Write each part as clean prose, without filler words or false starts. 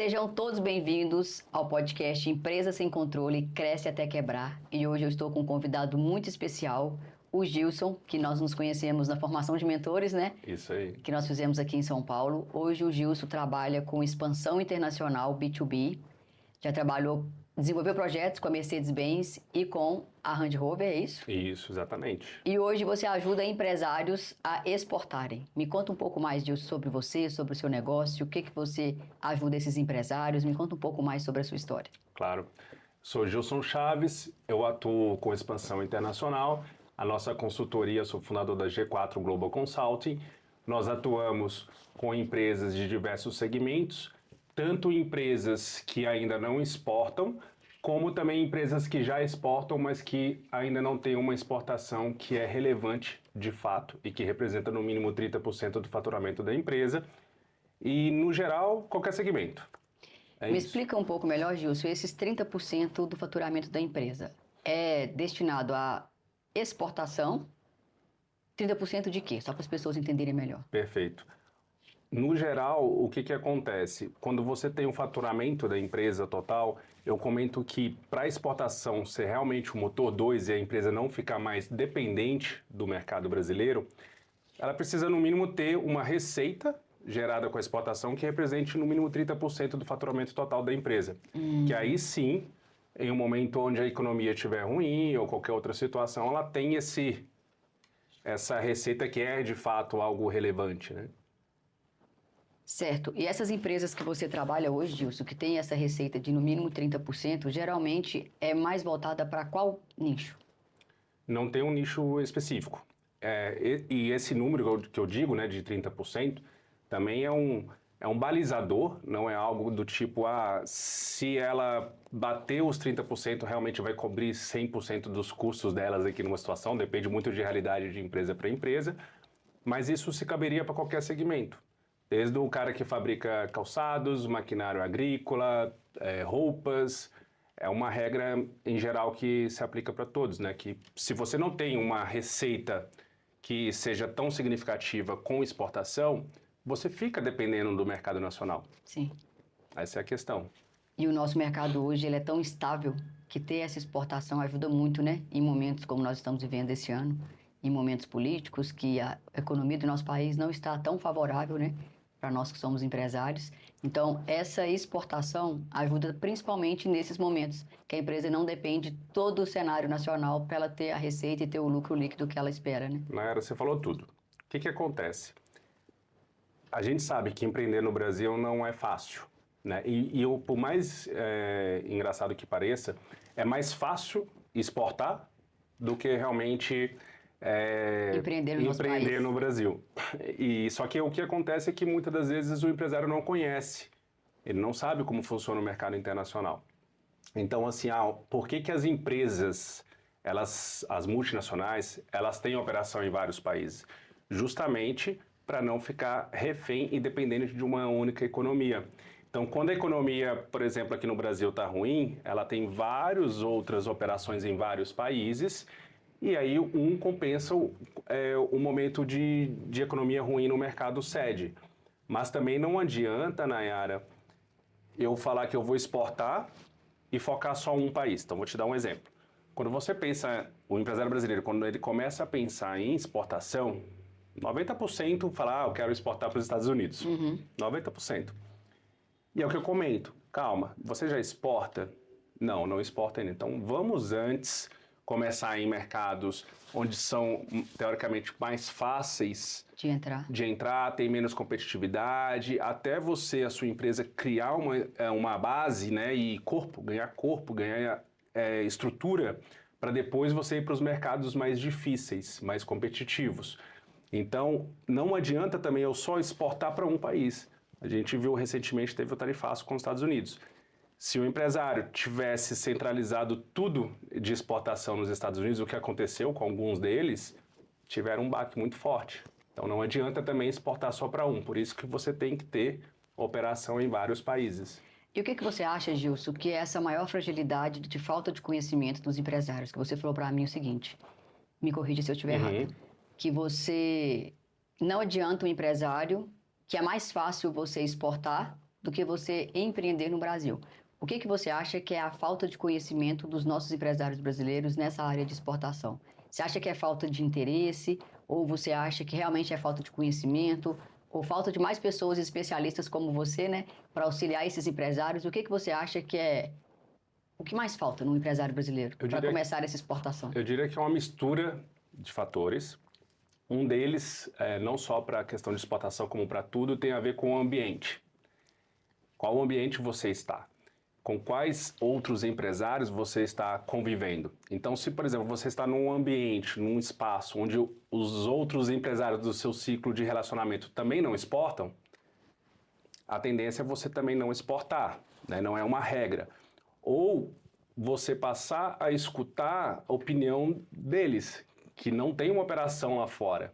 Sejam todos bem-vindos ao podcast Empresa Sem Controle, Cresce Até Quebrar. E hoje eu estou com um convidado muito especial, o Gilson, que nós nos conhecemos na formação de mentores, né? Isso aí. Que nós fizemos aqui em São Paulo. Hoje o Gilson trabalha com expansão internacional B2B. Já desenvolveu projetos com a Mercedes-Benz e com a Land Rover, é isso? Isso, exatamente. E hoje você ajuda empresários a exportarem. Me conta um pouco mais, Gilson, sobre você, sobre o seu negócio, o que você ajuda esses empresários. Me conta um pouco mais sobre a sua história. Claro. Sou Gilson Chaves, eu atuo com expansão internacional. A nossa consultoria, sou fundador da G4 Global Consulting. Nós atuamos com empresas de diversos segmentos, tanto empresas que ainda não exportam, como também empresas que já exportam, mas que ainda não têm uma exportação que é relevante de fato e que representa no mínimo 30% do faturamento da empresa. E, no geral, qualquer segmento. Me explica um pouco melhor, Gilson, esses 30% do faturamento da empresa é destinado à exportação? 30% de quê? Só para as pessoas entenderem melhor. Perfeito. No geral, o que acontece? Quando você tem um faturamento da empresa total, eu comento que para a exportação ser realmente o motor 2 e a empresa não ficar mais dependente do mercado brasileiro, ela precisa no mínimo ter uma receita gerada com a exportação que represente no mínimo 30% do faturamento total da empresa. Que aí sim, em um momento onde a economia estiver ruim ou qualquer outra situação, ela tem essa receita que é de fato algo relevante, né? Certo. E essas empresas que você trabalha hoje, Gilson, que tem essa receita de no mínimo 30%, geralmente é mais voltada para qual nicho? Não tem um nicho específico. E esse número que eu digo, né, de 30%, também é um balizador, não é algo do tipo, se ela bater os 30%, realmente vai cobrir 100% dos custos delas aqui numa situação, depende muito de realidade de empresa para empresa, mas isso se caberia para qualquer segmento. Desde o cara que fabrica calçados, maquinário agrícola, roupas. É uma regra, em geral, que se aplica para todos, né? Que se você não tem uma receita que seja tão significativa com exportação, você fica dependendo do mercado nacional. Sim. Essa é a questão. E o nosso mercado hoje, ele é tão estável que ter essa exportação ajuda muito, né? Em momentos como nós estamos vivendo esse ano, em momentos políticos que a economia do nosso país não está tão favorável, né? Para nós que somos empresários. Então, essa exportação ajuda principalmente nesses momentos, que a empresa não depende todo o cenário nacional para ela ter a receita e ter o lucro líquido que ela espera, né? Nayara, você falou tudo. O que acontece? A gente sabe que empreender no Brasil não é fácil, né? Por mais engraçado que pareça, é mais fácil exportar do que realmente empreender no Brasil. Só que o que acontece é que muitas das vezes o empresário não conhece, ele não sabe como funciona o mercado internacional. Então, assim, por que as empresas, as multinacionais, elas têm operação em vários países? Justamente para não ficar refém e dependente de uma única economia. Então, quando a economia, por exemplo, aqui no Brasil está ruim, ela tem várias outras operações em vários países. E aí compensa o momento de economia ruim no mercado sede. Mas também não adianta, Nayara, eu falar que eu vou exportar e focar só em um país. Então, vou te dar um exemplo. Quando você pensa, o empresário brasileiro, quando ele começa a pensar em exportação, 90% fala, eu quero exportar para os Estados Unidos. 90%. E é o que eu comento. Calma, você já exporta? Não exporta ainda. Então, vamos antes começar em mercados onde são, teoricamente, mais fáceis de entrar, tem menos competitividade, até a sua empresa, criar uma base, né, e ganhar estrutura, para depois você ir para os mercados mais difíceis, mais competitivos. Então, não adianta também eu só exportar para um país. A gente viu recentemente, teve o tarifaço com os Estados Unidos. Se o empresário tivesse centralizado tudo de exportação nos Estados Unidos, o que aconteceu com alguns deles, tiveram um baque muito forte. Então não adianta também exportar só para um, por isso que você tem que ter operação em vários países. E o que você acha, Gilson, que é essa maior fragilidade de falta de conhecimento dos empresários? Que você falou para mim o seguinte, me corrija se eu estiver errado, que você não adianta um empresário, que é mais fácil você exportar do que você empreender no Brasil. O que você acha que é a falta de conhecimento dos nossos empresários brasileiros nessa área de exportação? Você acha que é falta de interesse, ou você acha que realmente é falta de conhecimento, ou falta de mais pessoas especialistas como você, né, para auxiliar esses empresários? O que você acha que é o que mais falta no empresário brasileiro para começar essa exportação? Eu diria que é uma mistura de fatores. Um deles, não só para a questão de exportação como para tudo, tem a ver com o ambiente. Qual ambiente você está? Com quais outros empresários você está convivendo? Então, se, por exemplo, você está num ambiente, num espaço onde os outros empresários do seu ciclo de relacionamento também não exportam, a tendência é você também não exportar, né? Não é uma regra. Ou você passar a escutar a opinião deles, que não tem uma operação lá fora.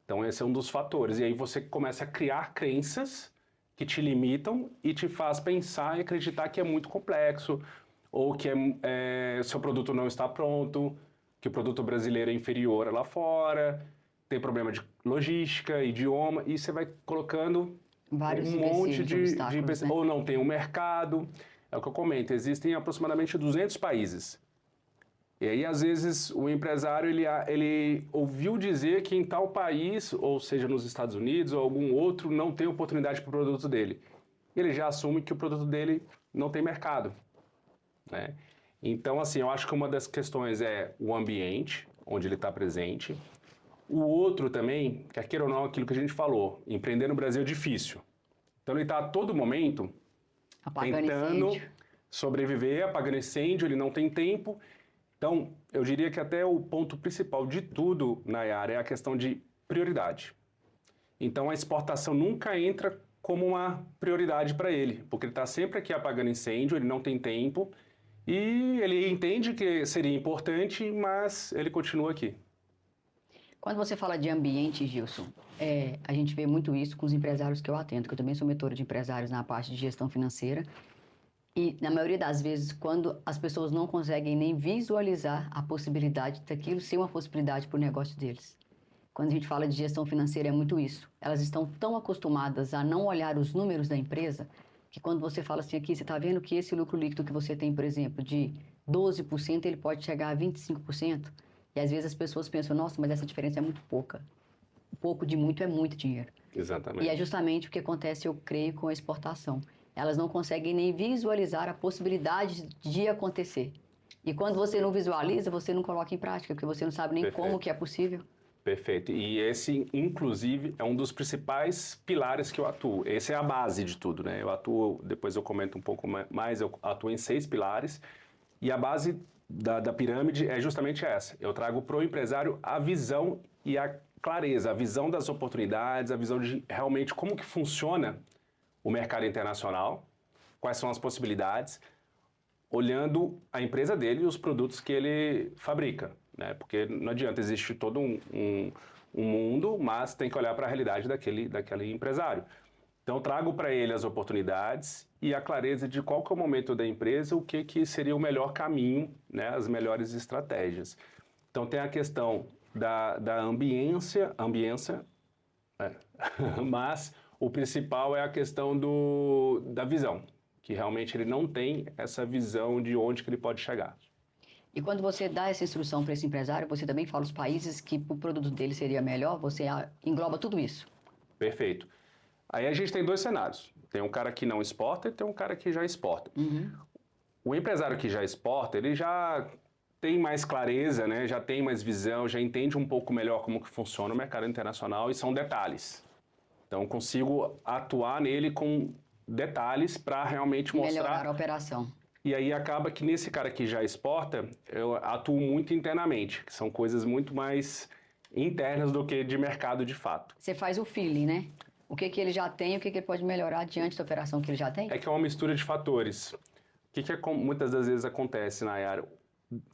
Então, esse é um dos fatores. E aí você começa a criar crenças que te limitam e te faz pensar e acreditar que é muito complexo, ou que seu produto não está pronto, que o produto brasileiro é inferior a lá fora, tem problema de logística, idioma, e você vai colocando vários um monte de obstáculos, né? Ou não tem um mercado. É o que eu comento, existem aproximadamente 200 países. E aí, às vezes, o empresário, ele ouviu dizer que em tal país, ou seja, nos Estados Unidos ou algum outro, não tem oportunidade para o produto dele. Ele já assume que o produto dele não tem mercado, né? Então, assim, eu acho que uma das questões é o ambiente, onde ele está presente. O outro também, quer queira ou não, aquilo que a gente falou, empreender no Brasil é difícil. Então, ele está a todo momento tentando sobreviver, apagando incêndio, ele não tem tempo. Então, eu diria que até o ponto principal de tudo, Nayara, é a questão de prioridade. Então, a exportação nunca entra como uma prioridade para ele, porque ele está sempre aqui apagando incêndio, ele não tem tempo, e ele entende que seria importante, mas ele continua aqui. Quando você fala de ambiente, Gilson, a gente vê muito isso com os empresários que eu atendo, que eu também sou mentora de empresários na parte de gestão financeira. E, na maioria das vezes, quando as pessoas não conseguem nem visualizar a possibilidade daquilo ser uma possibilidade para o negócio deles. Quando a gente fala de gestão financeira, é muito isso. Elas estão tão acostumadas a não olhar os números da empresa, que quando você fala assim, aqui, você está vendo que esse lucro líquido que você tem, por exemplo, de 12%, ele pode chegar a 25%. E, às vezes, as pessoas pensam, nossa, mas essa diferença é muito pouca. Pouco de muito é muito dinheiro. Exatamente. E é justamente o que acontece, eu creio, com a exportação. Elas não conseguem nem visualizar a possibilidade de acontecer. E quando você não visualiza, você não coloca em prática, porque você não sabe nem como que é possível. Perfeito. E esse, inclusive, é um dos principais pilares que eu atuo. Essa é a base de tudo, né? Eu atuo, depois eu comento um pouco mais, eu atuo em 6 pilares. E a base da pirâmide é justamente essa. Eu trago para o empresário a visão e a clareza, a visão das oportunidades, a visão de realmente como que funciona o mercado internacional, quais são as possibilidades, olhando a empresa dele e os produtos que ele fabrica, né? Porque não adianta, existe todo um mundo, mas tem que olhar para a realidade daquele empresário. Então, eu trago para ele as oportunidades e a clareza de qual que é o momento da empresa, o que seria o melhor caminho, né? As melhores estratégias. Então, tem a questão da ambiência, mas o principal é a questão da visão, que realmente ele não tem essa visão de onde que ele pode chegar. E quando você dá essa instrução para esse empresário, você também fala os países que o produto dele seria melhor, você engloba tudo isso? Perfeito. Aí a gente tem 2 cenários. Tem um cara que não exporta e tem um cara que já exporta. Uhum. O empresário que já exporta, ele já tem mais clareza, né? Já tem mais visão, já entende um pouco melhor como que funciona o mercado internacional e são detalhes. Então, consigo atuar nele com detalhes para realmente mostrar... Melhorar a operação. E aí acaba que nesse cara que já exporta, eu atuo muito internamente, que são coisas muito mais internas do que de mercado de fato. Você faz o feeling, né? O que ele já tem, o que ele pode melhorar diante da operação que ele já tem? É que é uma mistura de fatores. O que muitas das vezes acontece, Nayara?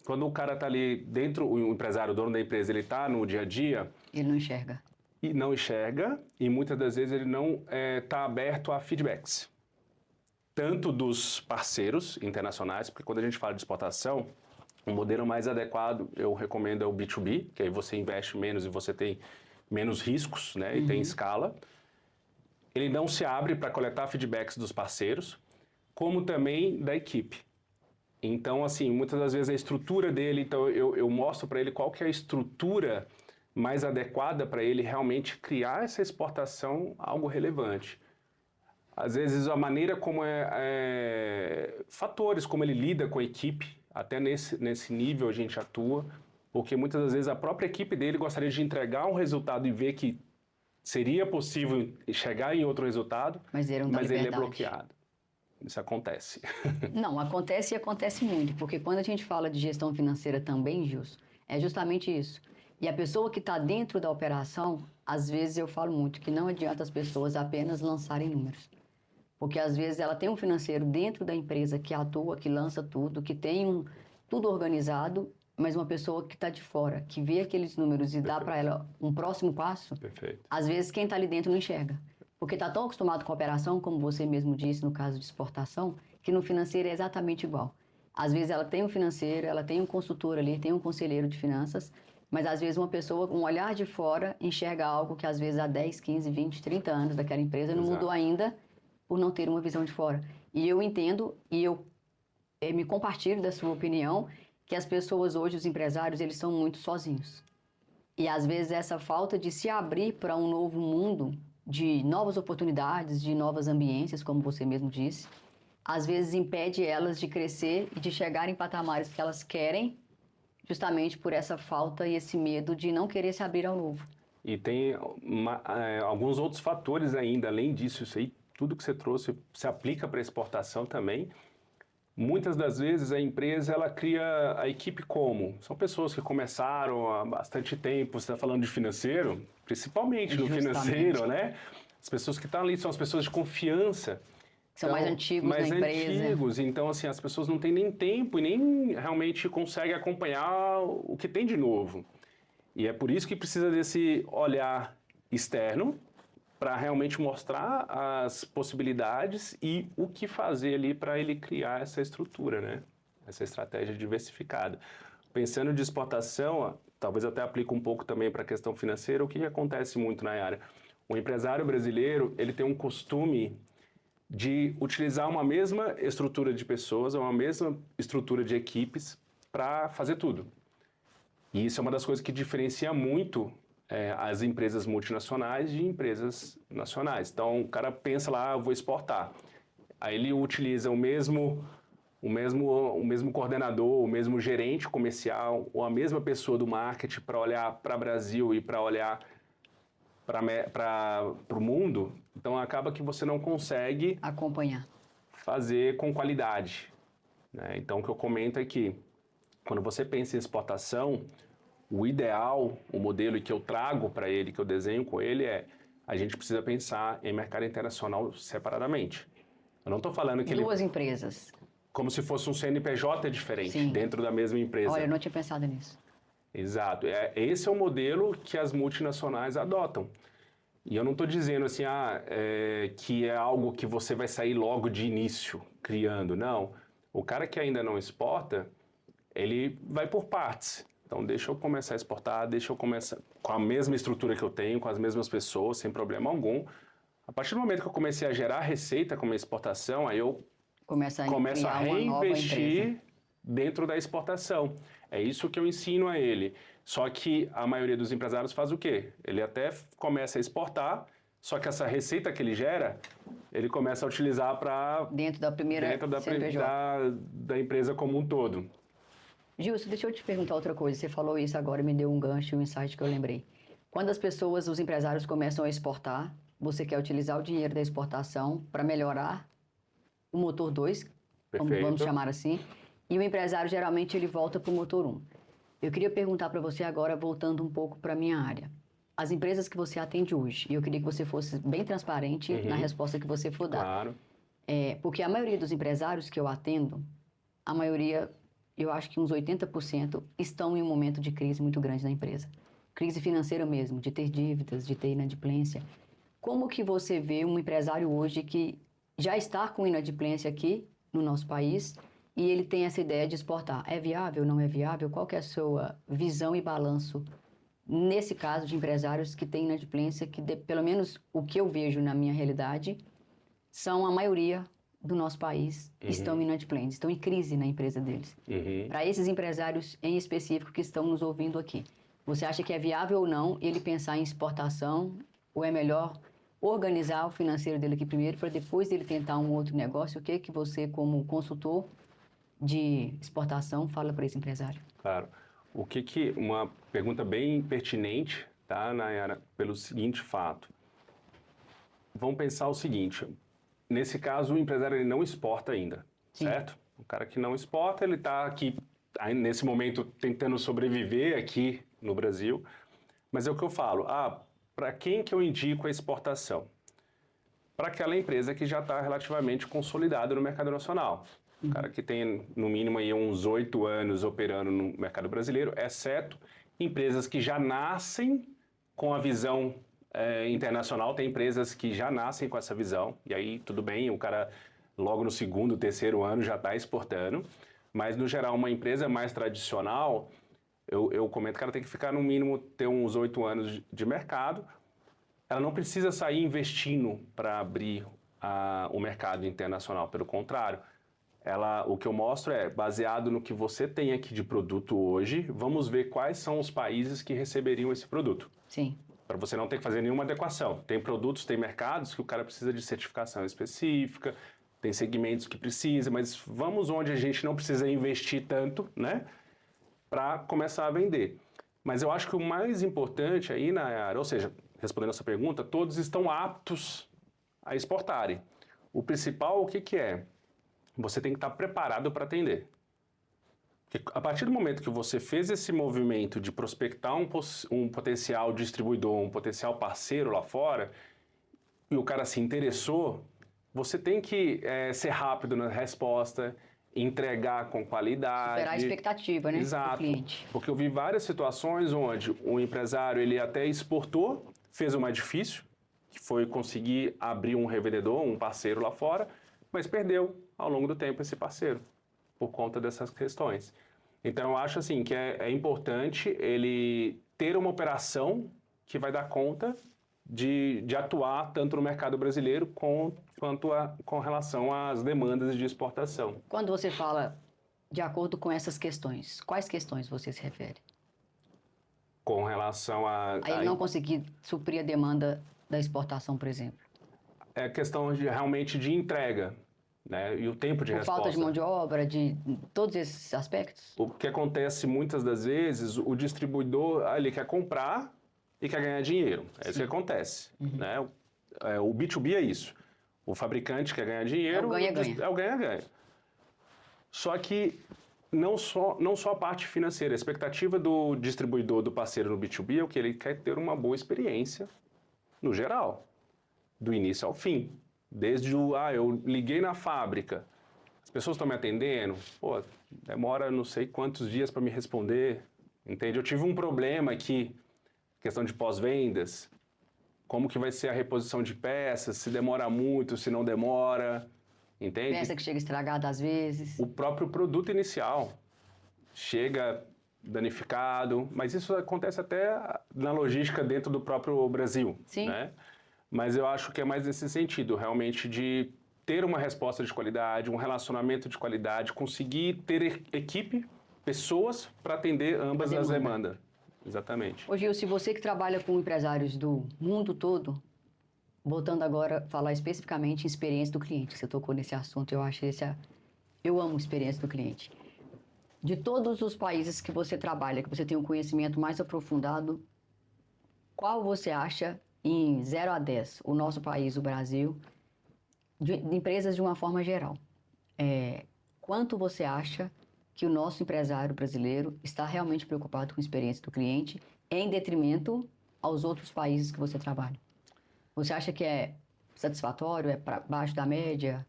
Quando o cara está ali dentro, o empresário, o dono da empresa, ele está no dia a dia... Ele não enxerga. E não enxerga, e muitas das vezes ele não está aberto a feedbacks. Tanto dos parceiros internacionais, porque quando a gente fala de exportação, o modelo mais adequado, eu recomendo, é o B2B, que aí você investe menos e você tem menos riscos, né, e tem escala. ele não se abre para coletar feedbacks dos parceiros, como também da equipe. Então, assim, muitas das vezes a estrutura dele, então eu mostro para ele qual que é a estrutura mais adequada para ele realmente criar essa exportação algo relevante. Às vezes a maneira como fatores como ele lida com a equipe, até nesse nível a gente atua, porque muitas das vezes a própria equipe dele gostaria de entregar um resultado e ver que seria possível chegar em outro resultado, Mas ele não dá mas ele é liberdade. bloqueado. Isso acontece. Não, acontece e acontece muito, porque quando a gente fala de gestão financeira também, Gilson, é justamente isso. E a pessoa que está dentro da operação, às vezes eu falo muito que não adianta as pessoas apenas lançarem números. Porque às vezes ela tem um financeiro dentro da empresa que atua, que lança tudo, que tem tudo organizado, mas uma pessoa que está de fora, que vê aqueles números e dá para ela um próximo passo, Perfeito. às vezes quem está ali dentro não enxerga. Porque está tão acostumado com a operação, como você mesmo disse no caso de exportação, que no financeiro é exatamente igual. Às vezes ela tem um financeiro, ela tem um consultor ali, tem um conselheiro de finanças, mas às vezes uma pessoa, um olhar de fora, enxerga algo que às vezes há 10, 15, 20, 30 anos daquela empresa não mudou ainda por não ter uma visão de fora. E eu entendo e eu me compartilho da sua opinião que as pessoas hoje, os empresários, eles são muito sozinhos. E às vezes essa falta de se abrir para um novo mundo, de novas oportunidades, de novas ambiências, como você mesmo disse, às vezes impede elas de crescer e de chegar em patamares que elas querem, justamente por essa falta e esse medo de não querer se abrir ao novo. E tem alguns outros fatores ainda, além disso, isso aí, tudo que você trouxe se aplica para exportação também. Muitas das vezes a empresa ela cria a equipe como? São pessoas que começaram há bastante tempo, você está falando de financeiro, principalmente no financeiro, né? As pessoas que estão ali são as pessoas de confiança. Que são mais antigos na empresa. Mais antigos, então assim, as pessoas não têm nem tempo e nem realmente conseguem acompanhar o que tem de novo. E é por isso que precisa desse olhar externo, para realmente mostrar as possibilidades e o que fazer ali para ele criar essa estrutura, né? Essa estratégia diversificada. Pensando de exportação, talvez até aplique um pouco também para a questão financeira, o que acontece muito na área? O empresário brasileiro, ele tem um costume de utilizar uma mesma estrutura de pessoas, uma mesma estrutura de equipes para fazer tudo. E isso é uma das coisas que diferencia muito as empresas multinacionais de empresas nacionais. Então, o cara pensa lá, eu vou exportar. Aí ele utiliza o mesmo coordenador, o mesmo gerente comercial, ou a mesma pessoa do marketing para olhar para o Brasil e para olhar para o mundo. Então, acaba que você não consegue acompanhar, fazer com qualidade, né? Então, o que eu comento é que, quando você pensa em exportação, o ideal, o modelo que eu trago para ele, que eu desenho com ele a gente precisa pensar em mercado internacional separadamente. Eu não estou falando que duas empresas. Como se fosse um CNPJ diferente, Sim, dentro da mesma empresa. Olha, eu não tinha pensado nisso. Exato. Esse é o modelo que as multinacionais adotam. E eu não estou dizendo assim, que é algo que você vai sair logo de início criando. Não. O cara que ainda não exporta, ele vai por partes. Então, deixa eu começar a exportar, deixa eu começar com a mesma estrutura que eu tenho, com as mesmas pessoas, sem problema algum. A partir do momento que eu comecei a gerar receita com a minha exportação, aí eu começo a reinvestir dentro da exportação. É isso que eu ensino a ele. Só que a maioria dos empresários faz o quê? Ele até começa a exportar, só que essa receita que ele gera, ele começa a utilizar para... Dentro da primeira da empresa como um todo. Gilson, deixa eu te perguntar outra coisa. Você falou isso agora e me deu um gancho, um insight que eu lembrei. Quando as pessoas, os empresários começam a exportar, você quer utilizar o dinheiro da exportação para melhorar o motor 2, vamos chamar assim, e o empresário geralmente ele volta para o motor 1. Eu queria perguntar para você agora, voltando um pouco para a minha área. As empresas que você atende hoje, e eu queria que você fosse bem transparente na resposta que você for dar. Claro. Porque a maioria dos empresários que eu atendo, a maioria... eu acho que uns 80% estão em um momento de crise muito grande na empresa. Crise financeira mesmo, de ter dívidas, de ter inadimplência. Como que você vê um empresário hoje que já está com inadimplência aqui no nosso país e ele tem essa ideia de exportar? É viável, não é viável? Qual que é a sua visão e balanço nesse caso de empresários que têm inadimplência, pelo menos o que eu vejo na minha realidade, são a maioria do nosso país estão inadimplentes, estão em crise na empresa deles. Para esses empresários em específico que estão nos ouvindo aqui, você acha que é viável ou não ele pensar em exportação ou é melhor organizar o financeiro dele aqui primeiro para depois ele tentar um outro negócio? O que que você, como consultor de exportação, fala para esse empresário? Claro. Uma pergunta bem pertinente, tá, Nayara, pelo seguinte fato. Vamos pensar o seguinte, nesse caso o empresário ele não exporta ainda, Sim. certo? O cara que não exporta, ele está aqui, nesse momento, tentando sobreviver aqui no Brasil, mas é o que eu falo, para quem que eu indico a exportação? Para aquela empresa que já está relativamente consolidada no mercado nacional. O cara que tem, no mínimo, aí, uns 8 anos operando no mercado brasileiro, exceto empresas que já nascem com a visão internacional. Tem empresas que já nascem com essa visão, e aí tudo bem, o cara logo no segundo, terceiro ano já está exportando. Mas, no geral, uma empresa mais tradicional, eu comento que ela tem que ficar, no mínimo, ter uns 8 anos de mercado. Ela não precisa sair investindo para abrir o mercado internacional, pelo contrário. O que eu mostro é, baseado no que você tem aqui de produto hoje, vamos ver quais são os países que receberiam esse produto. Sim. Para você não ter que fazer nenhuma adequação. Tem produtos, tem mercados que o cara precisa de certificação específica, tem segmentos que precisa, mas vamos onde a gente não precisa investir tanto, né, para começar a vender. Mas eu acho que o mais importante aí, Nayara, ou seja, respondendo essa pergunta, todos estão aptos a exportarem. O principal, o que é? Você tem que estar preparado para atender. Porque a partir do momento que você fez esse movimento de prospectar um potencial distribuidor, um potencial parceiro lá fora, e o cara se interessou, você tem que ser rápido na resposta, entregar com qualidade. Superar a expectativa, né? Exato. Do cliente. Porque eu vi várias situações onde o empresário ele até exportou, fez o mais difícil, que foi conseguir abrir um revendedor, um parceiro lá fora, mas perdeu ao longo do tempo esse parceiro, por conta dessas questões. Então, eu acho assim que é importante ele ter uma operação que vai dar conta de atuar tanto no mercado brasileiro quanto com relação às demandas de exportação. Quando você fala de acordo com essas questões, quais questões você se refere? Com relação a Aí ele não conseguir suprir a demanda da exportação, por exemplo. É questão realmente de entrega. Né? E o tempo de resposta. Falta de mão de obra, de todos esses aspectos? O que acontece muitas das vezes, o distribuidor ele quer comprar e quer ganhar dinheiro. É isso que acontece. Né? O B2B é isso. O fabricante quer ganhar dinheiro, é o ganha-ganha. Só que não só a parte financeira, a expectativa do distribuidor, do parceiro no B2B é o que ele quer ter uma boa experiência no geral, do início ao fim. Desde eu liguei na fábrica, as pessoas estão me atendendo, demora não sei quantos dias para me responder, entende? Eu tive um problema aqui, questão de pós-vendas, como que vai ser a reposição de peças, se demora muito, se não demora, entende? Peça que chega estragada às vezes. O próprio produto inicial chega danificado, mas isso acontece até na logística dentro do próprio Brasil, Sim. Né? Mas eu acho que é mais nesse sentido, realmente, de ter uma resposta de qualidade, um relacionamento de qualidade, conseguir ter equipe, pessoas para atender ambas as demandas. Exatamente. Ô Gil, se você que trabalha com empresários do mundo todo, voltando agora a falar especificamente em experiência do cliente, você tocou nesse assunto, eu amo experiência do cliente. De todos os países que você trabalha, que você tem um conhecimento mais aprofundado, qual você acha, em 0 a 10, o nosso país, o Brasil, de empresas de uma forma geral, quanto você acha que o nosso empresário brasileiro está realmente preocupado com a experiência do cliente em detrimento aos outros países que você trabalha? Você acha que é satisfatório, é para baixo da média,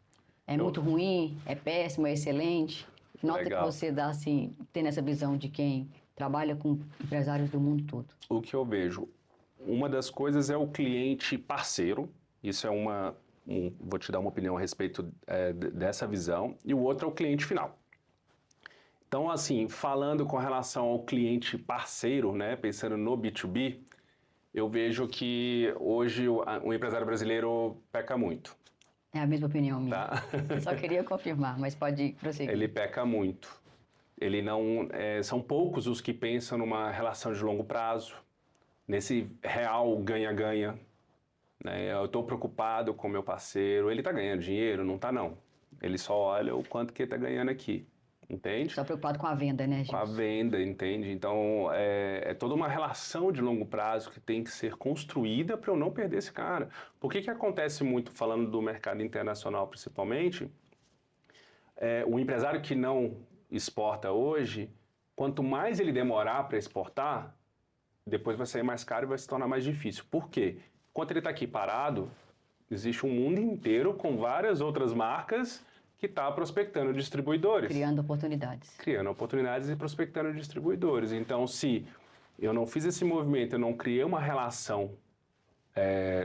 é muito ruim, é péssimo, é excelente? Que nota que você dá, assim, tendo essa visão de quem trabalha com empresários do mundo todo? O que eu vejo, uma das coisas é o cliente parceiro, isso é vou te dar uma opinião a respeito dessa visão, e o outro é o cliente final. Então, assim, falando com relação ao cliente parceiro, né, pensando no B2B, eu vejo que hoje o empresário brasileiro peca muito, É a mesma opinião minha. tá? Eu só queria confirmar, mas pode prosseguir. Ele peca muito. Ele não, são poucos os que pensam numa relação de longo prazo, nesse real ganha-ganha, né? Eu estou preocupado com meu parceiro, ele está ganhando dinheiro? Não está, não. Ele só olha o quanto que ele está ganhando aqui, entende? Só preocupado com a venda, né, Com a Gilson? venda, entende? Então, é toda uma relação de longo prazo que tem que ser construída para eu não perder esse cara. Por que que acontece muito, falando do mercado internacional principalmente, o empresário que não exporta hoje, quanto mais ele demorar para exportar, depois vai sair mais caro e vai se tornar mais difícil. Por quê? Enquanto ele está aqui parado, existe um mundo inteiro com várias outras marcas que está prospectando distribuidores. Criando oportunidades. E prospectando distribuidores. Então, se eu não fiz esse movimento, eu não criei uma relação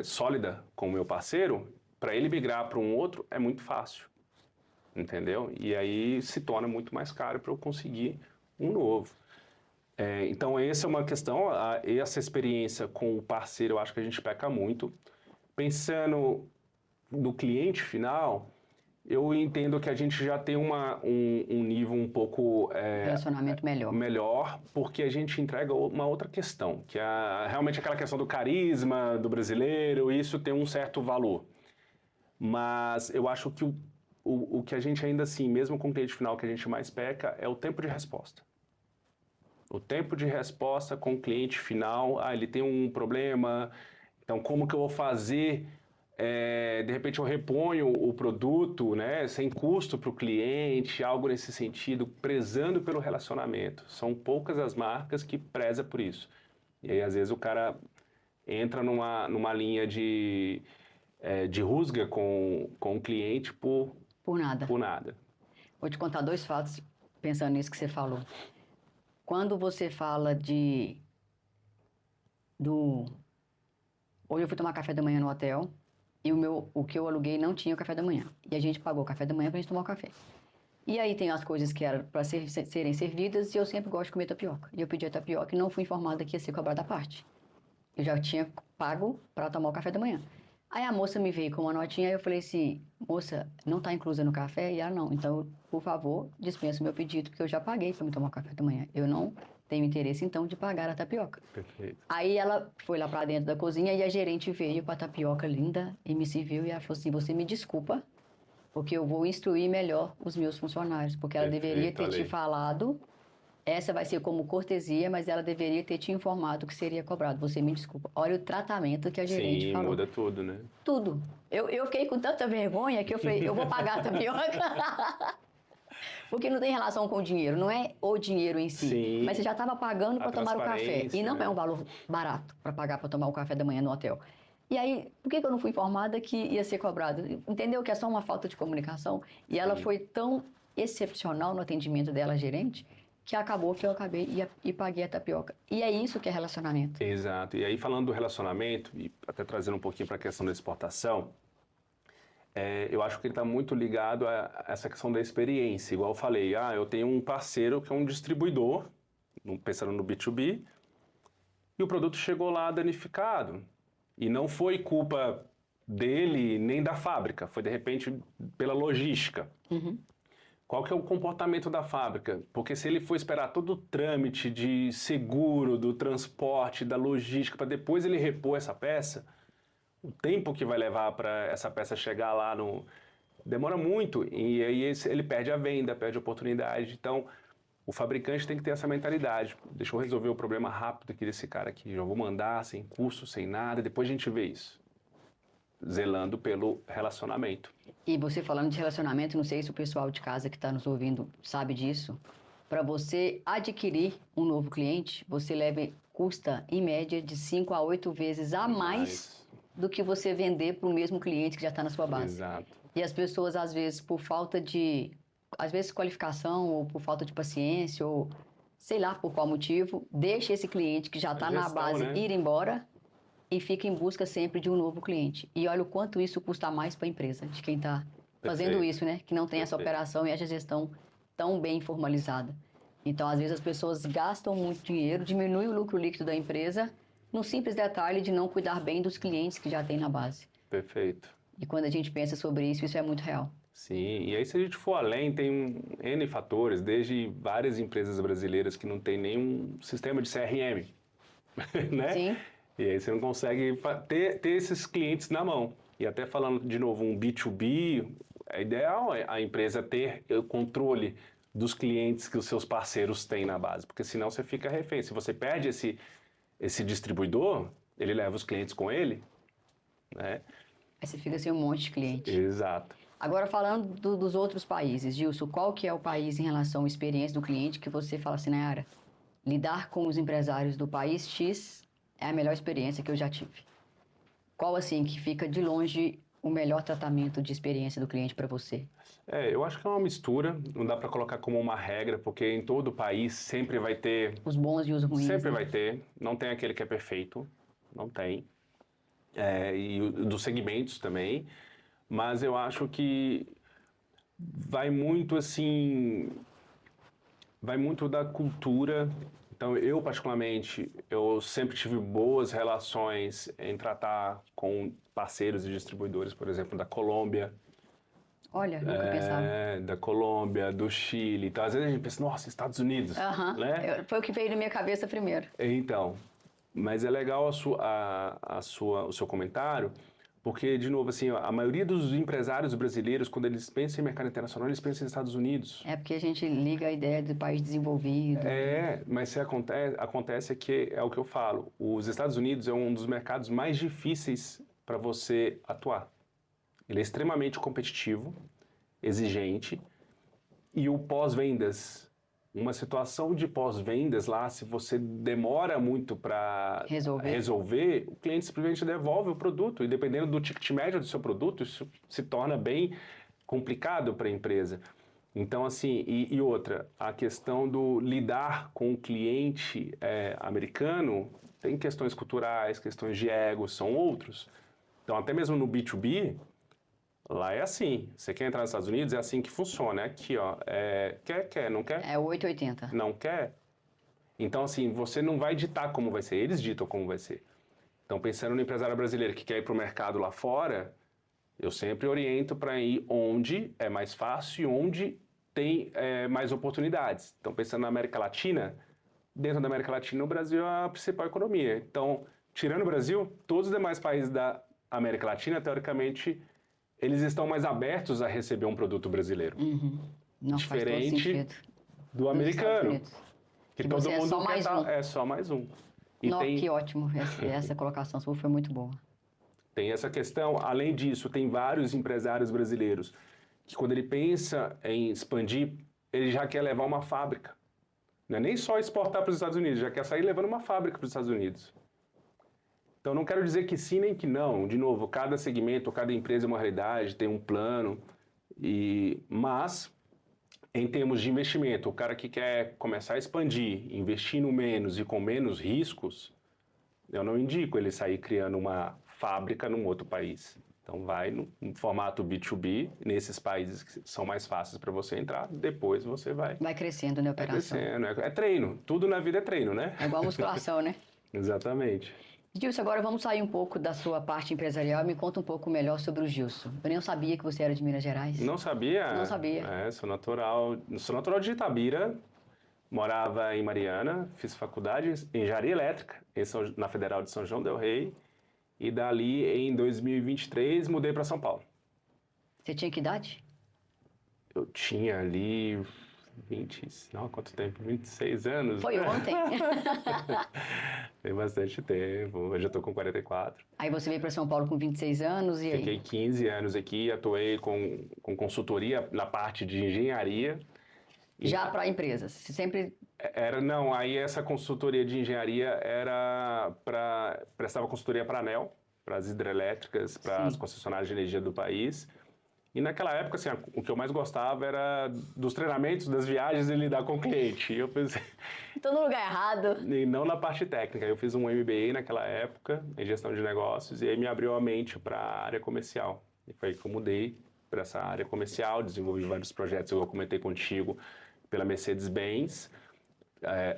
sólida com o meu parceiro, para ele migrar para um outro é muito fácil, entendeu? E aí se torna muito mais caro para eu conseguir um novo. Então, essa é uma questão, essa experiência com o parceiro, eu acho que a gente peca muito. Pensando no cliente final, eu entendo que a gente já tem um nível um pouco Relacionamento melhor, porque a gente entrega uma outra questão, que é realmente aquela questão do carisma do brasileiro, isso tem um certo valor. Mas eu acho que o que a gente ainda assim, mesmo com o cliente final, que a gente mais peca é o tempo de resposta. O tempo de resposta com o cliente final, ele tem um problema, então como que eu vou fazer? De repente eu reponho o produto, né, sem custo para o cliente, algo nesse sentido, prezando pelo relacionamento. São poucas as marcas que prezam por isso. E aí, às vezes, o cara entra numa linha de rusga com o cliente por nada. por nada. Vou te contar 2 fatos pensando nisso que você falou. Quando você fala Hoje eu fui tomar café da manhã no hotel e o que eu aluguei não tinha o café da manhã. E a gente pagou o café da manhã pra gente tomar o café. E aí tem as coisas que eram para serem servidas e eu sempre gosto de comer tapioca. E eu pedi a tapioca e não fui informada que ia ser cobrada à parte. Eu já tinha pago para tomar o café da manhã. Aí a moça me veio com uma notinha e eu falei assim, moça, não está inclusa no café? E ela, não. Então, por favor, dispensa o meu pedido, porque eu já paguei para me tomar o café da manhã. Eu não tenho interesse, então, de pagar a tapioca. Perfeito. Aí ela foi lá para dentro da cozinha e a gerente veio com a tapioca linda e me serviu e ela falou assim, você me desculpa, porque eu vou instruir melhor os meus funcionários, porque ela deveria ter te falado, essa vai ser como cortesia, mas ela deveria ter te informado que seria cobrado. Você me desculpa. Olha o tratamento que a gerente falou. Sim, muda tudo, né? Tudo. Eu fiquei com tanta vergonha que eu falei, eu vou pagar a tapioca. Porque não tem relação com o dinheiro, não é o dinheiro em si. Sim. Mas você já estava pagando para tomar o café. E não né? é um valor barato para pagar para tomar o café da manhã no hotel. E aí, por que eu não fui informada que ia ser cobrado? Entendeu que é só uma falta de comunicação? E ela foi tão excepcional no atendimento dela, gerente, que acabou que eu acabei e paguei a tapioca. E é isso que é relacionamento. Exato. E aí, falando do relacionamento, e até trazendo um pouquinho para a questão da exportação, eu acho que ele está muito ligado a essa questão da experiência. Igual eu falei, eu tenho um parceiro que é um distribuidor, pensando no B2B, e o produto chegou lá danificado. E não foi culpa dele nem da fábrica, foi de repente pela logística. Uhum. Qual que é o comportamento da fábrica? Porque se ele for esperar todo o trâmite de seguro, do transporte, da logística, para depois ele repor essa peça, o tempo que vai levar para essa peça chegar lá demora muito. E aí ele perde a venda, perde a oportunidade. Então, o fabricante tem que ter essa mentalidade. Deixa eu resolver o problema rápido aqui desse cara aqui. Já vou mandar, sem custo, sem nada, depois a gente vê isso. Zelando pelo relacionamento. E você falando de relacionamento, não sei se o pessoal de casa que está nos ouvindo sabe disso. Para você adquirir um novo cliente, custa em média de 5 a 8 vezes a mais do que você vender para o mesmo cliente que já está na sua base. Exato. E as pessoas, às vezes, por falta de qualificação ou por falta de paciência ou sei lá por qual motivo, deixa esse cliente que já está na base ir embora e fica em busca sempre de um novo cliente. E olha o quanto isso custa mais para a empresa, de quem está fazendo isso, né? Que não tem essa operação e essa gestão tão bem formalizada. Então, às vezes, as pessoas gastam muito dinheiro, diminui o lucro líquido da empresa, no simples detalhe de não cuidar bem dos clientes que já tem na base. Perfeito. E quando a gente pensa sobre isso, isso é muito real. Sim, e aí se a gente for além, tem N fatores, desde várias empresas brasileiras que não tem nenhum sistema de CRM, né? Sim. E aí você não consegue ter esses clientes na mão. E até falando de novo, um B2B, é ideal a empresa ter o controle dos clientes que os seus parceiros têm na base, porque senão você fica refém. Se você perde esse distribuidor, ele leva os clientes com ele, né? Aí você fica sem um monte de cliente. Exato. Agora, falando dos outros países, Gilson, qual que é o país em relação à experiência do cliente que você fala assim, Nayara, lidar com os empresários do país X é a melhor experiência que eu já tive? Qual, assim, que fica de longe o melhor tratamento de experiência do cliente para você? Eu acho que é uma mistura, não dá para colocar como uma regra, porque em todo país sempre vai ter, Os bons e os ruins, sempre né? vai ter, não tem aquele que é perfeito, não tem, dos segmentos também, mas eu acho que vai muito assim, vai muito da cultura. Então, eu particularmente, eu sempre tive boas relações em tratar com parceiros e distribuidores, por exemplo, da Colômbia, Olha, nunca pensava. da Colômbia, do Chile. Então, às vezes a gente pensa, nossa, Estados Unidos, Aham, né? foi o que veio na minha cabeça primeiro. Então, mas é legal o seu comentário, porque, de novo, assim, a maioria dos empresários brasileiros, quando eles pensam em mercado internacional, eles pensam nos Estados Unidos. É porque a gente liga a ideia do país desenvolvido. Mas se acontece que é o que eu falo, os Estados Unidos é um dos mercados mais difíceis para você atuar. Ele é extremamente competitivo, exigente, e o pós-vendas, uma situação de pós-vendas lá, se você demora muito para resolver, o cliente simplesmente devolve o produto, e dependendo do ticket médio do seu produto, isso se torna bem complicado para a empresa. Então, assim, e outra, a questão do lidar com o cliente americano, tem questões culturais, questões de ego, são outros. Então, até mesmo no B2B, lá é assim. Você quer entrar nos Estados Unidos, é assim que funciona. É aqui, ó. Quer, não quer? É 880. Não quer? Então, assim, você não vai ditar como vai ser, eles ditam como vai ser. Então, pensando no empresário brasileiro que quer ir para o mercado lá fora, eu sempre oriento para ir onde é mais fácil e onde tem mais oportunidades. Então, pensando na América Latina, dentro da América Latina, o Brasil é a principal economia. Então, tirando o Brasil, todos os demais países da América Latina, teoricamente, eles estão mais abertos a receber um produto brasileiro. Uhum. Não Diferente do americano. Que todo mundo é só mais um. É só mais um. Que ótimo. Essa colocação sua foi muito boa. Tem essa questão. Além disso, tem vários empresários brasileiros que quando ele pensa em expandir, ele já quer levar uma fábrica. Não é nem só exportar para os Estados Unidos, já quer sair levando uma fábrica para os Estados Unidos. Então, não quero dizer que sim nem que não. De novo, cada segmento, cada empresa é uma realidade, tem um plano. Mas, em termos de investimento, o cara que quer começar a expandir, investindo menos e com menos riscos, eu não indico ele sair criando uma fábrica num outro país. Então, vai no formato B2B, nesses países que são mais fáceis para você entrar, depois você vai... Vai crescendo, né, operação? Vai crescendo, é treino. Tudo na vida é treino, né? É igual a musculação, né? Exatamente. Gilson, agora vamos sair um pouco da sua parte empresarial e me conta um pouco melhor sobre o Gilson. Eu nem sabia que você era de Minas Gerais. Não sabia? Não sabia. Sou natural de Itabira, morava em Mariana, fiz faculdade em Engenharia Elétrica, na Federal de São João del Rei, e dali em 2023 mudei para São Paulo. Você tinha que idade? Eu tinha ali quanto tempo? 26 anos. Foi ontem. Tem bastante tempo, hoje eu tô com 44. Aí você veio para São Paulo com 26 anos e Fiquei 15 anos aqui, atuei com consultoria na parte de engenharia. Já para empresas? Você sempre... Não, aí essa consultoria de engenharia prestava consultoria para a ANEEL, para as hidrelétricas, para as concessionárias de energia do país. E naquela época, assim, o que eu mais gostava era dos treinamentos, das viagens e lidar com o cliente. E eu pensei... Tô no lugar errado. E não na parte técnica. Eu fiz um MBA naquela época, em gestão de negócios, e aí me abriu a mente para a área comercial. E foi aí que eu mudei para essa área comercial, desenvolvi vários projetos que eu comentei contigo pela Mercedes-Benz.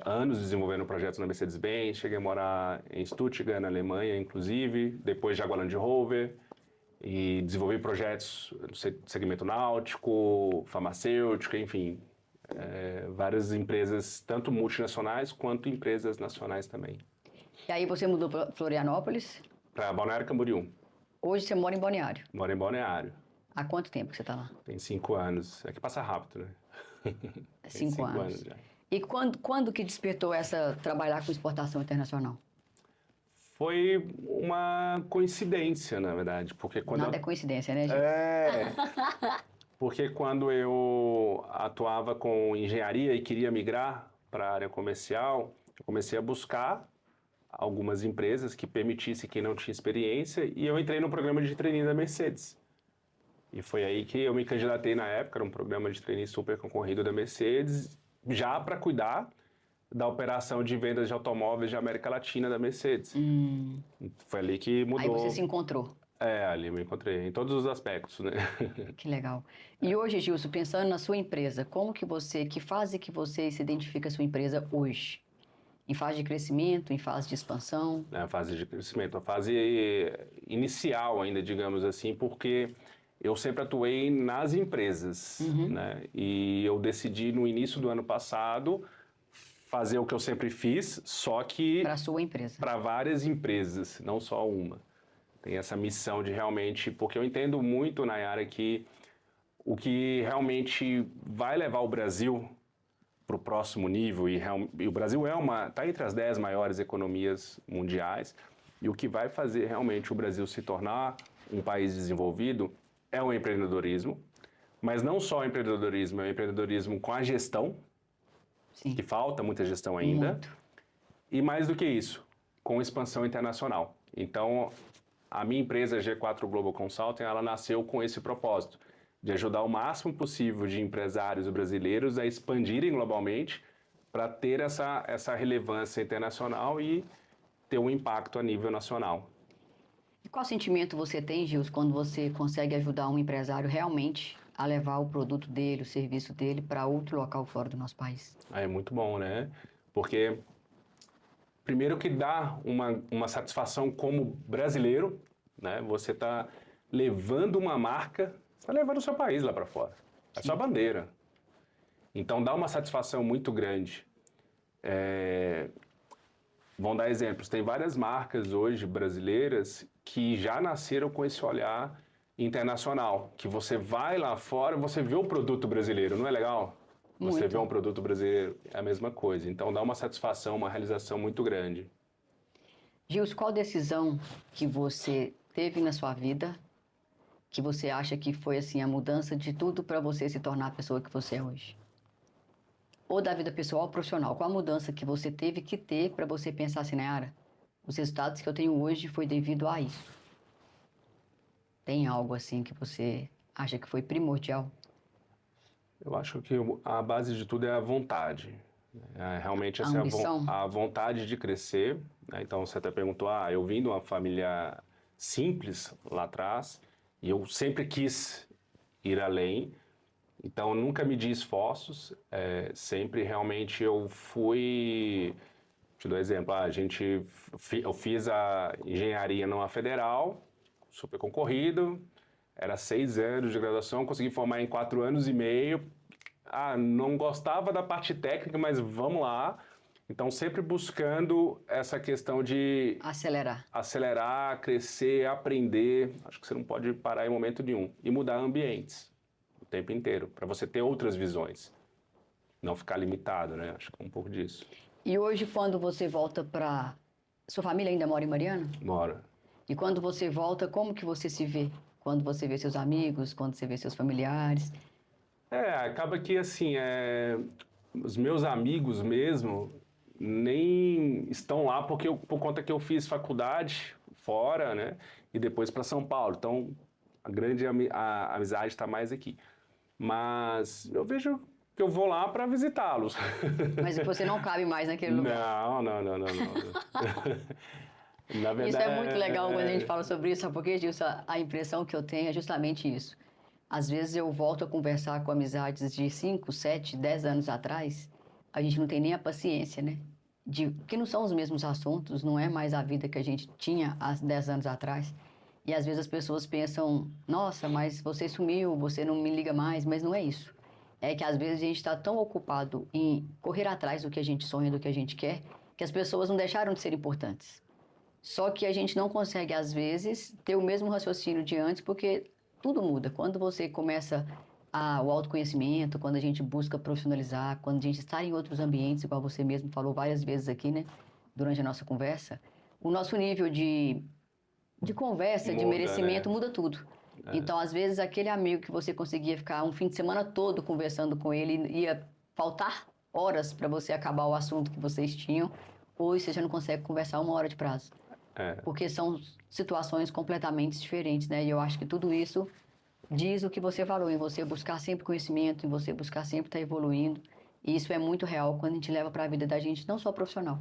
anos desenvolvendo projetos na Mercedes-Benz, cheguei a morar em Stuttgart, na Alemanha, inclusive, depois Jaguar Land Rover, e desenvolvi projetos no segmento náutico, farmacêutico, enfim, várias empresas, tanto multinacionais quanto empresas nacionais também. E aí você mudou para Florianópolis, Para Balneário Camboriú. hoje você mora em Balneário. Moro em Balneário. Há quanto tempo que você está lá? Tem 5 anos. É que passa rápido, né? Tem 5 anos. já. E quando que despertou trabalhar com exportação internacional? Foi uma coincidência, na verdade, porque quando Nada é coincidência, né, gente? Porque quando eu atuava com engenharia e queria migrar para a área comercial, eu comecei a buscar algumas empresas que permitissem quem não tinha experiência e eu entrei no programa de trainee da Mercedes. E foi aí que eu me candidatei na época, era um programa de trainee super concorrido da Mercedes, já para cuidar da operação de vendas de automóveis de América Latina da Mercedes. Foi ali que mudou. Aí você se encontrou. Ali eu me encontrei, em todos os aspectos, né? Que legal. E hoje, Gilson, pensando na sua empresa, que fase que você se identifica a sua empresa hoje? Em fase de crescimento, em fase de expansão? A fase de crescimento, a fase inicial ainda, digamos assim, porque eu sempre atuei nas empresas, né? E eu decidi no início do ano passado fazer o que eu sempre fiz, só que Para a sua empresa. para várias empresas, não só uma. Tem essa missão de realmente, porque eu entendo muito, Nayara, que o que realmente vai levar o Brasil para o próximo nível, e o Brasil está entre as 10 maiores economias mundiais, e o que vai fazer realmente o Brasil se tornar um país desenvolvido é o empreendedorismo, mas não só o empreendedorismo, é o empreendedorismo com a gestão, Sim. que falta muita gestão ainda, Muito. e mais do que isso, com expansão internacional. Então, a minha empresa G4 Global Consulting, ela nasceu com esse propósito, de ajudar o máximo possível de empresários brasileiros a expandirem globalmente para ter essa relevância internacional e ter um impacto a nível nacional. E qual sentimento você tem, Gilson, quando você consegue ajudar um empresário realmente a levar o produto dele, o serviço dele para outro local fora do nosso país? É muito bom, né? Porque primeiro que dá uma satisfação como brasileiro, né? Você está levando uma marca, você está levando o seu país lá para fora. É sua bandeira. Então dá uma satisfação muito grande. Vão dar exemplos. Tem várias marcas hoje brasileiras que já nasceram com esse olhar internacional, que você vai lá fora, você vê o produto brasileiro, não é legal? Você Muito. vê um produto brasileiro, é a mesma coisa. Então dá uma satisfação, uma realização muito grande. Gilson, qual decisão que você teve na sua vida que você acha que foi assim a mudança de tudo para você se tornar a pessoa que você é hoje? Ou da vida pessoal ou profissional? Qual a mudança que você teve que ter para você pensar assim, Nayara, os resultados que eu tenho hoje foi devido a isso? Tem algo assim que você acha que foi primordial? Eu acho que a base de tudo é a vontade. Realmente A essa ambição? a vontade de crescer, né? Então você até perguntou, eu vim de uma família simples lá atrás e eu sempre quis ir além. Então, eu nunca medi esforços, sempre realmente eu fui... Te dou um exemplo, eu fiz a engenharia numa federal, super concorrido, era 6 anos de graduação, consegui formar em 4 anos e meio. Não gostava da parte técnica, mas vamos lá. Então, sempre buscando essa questão de acelerar, crescer, aprender. Acho que você não pode parar em momento nenhum. E mudar ambientes o tempo inteiro, para você ter outras visões. Não ficar limitado, né? Acho que é um pouco disso. E hoje, quando você volta para... Sua família ainda mora em Mariana? Mora. E quando você volta, como que você se vê? Quando você vê seus amigos, quando você vê seus familiares? Acaba que, assim, os meus amigos mesmo nem estão lá por conta que eu fiz faculdade fora, né? E depois para São Paulo. Então, a amizade está mais aqui. Mas eu vejo que eu vou lá para visitá-los. Mas você não cabe mais naquele lugar. Não. Na verdade, isso é muito legal quando a gente fala sobre isso, sabe por quê, Gilson? A impressão que eu tenho é justamente isso. Às vezes eu volto a conversar com amizades de 5, 7, 10 anos atrás, a gente não tem nem a paciência, né? Porque não são os mesmos assuntos, não é mais a vida que a gente tinha há 10 anos atrás. E às vezes as pessoas pensam, nossa, mas você sumiu, você não me liga mais, mas não é isso. É que às vezes a gente está tão ocupado em correr atrás do que a gente sonha, do que a gente quer, que as pessoas não deixaram de ser importantes. Só que a gente não consegue, às vezes, ter o mesmo raciocínio de antes, porque tudo muda. Quando você começa o autoconhecimento, quando a gente busca profissionalizar, quando a gente está em outros ambientes, igual você mesmo falou várias vezes aqui, né, durante a nossa conversa, o nosso nível de conversa, de Muda, merecimento, né? muda tudo. Então, às vezes, aquele amigo que você conseguia ficar um fim de semana todo conversando com ele, ia faltar horas para você acabar o assunto que vocês tinham, hoje você já não consegue conversar 1 hora de prazo. É. Porque são situações completamente diferentes, né? E eu acho que tudo isso diz o que você falou, em você buscar sempre conhecimento, em você buscar sempre estar evoluindo. E isso é muito real quando a gente leva para a vida da gente, não só profissional,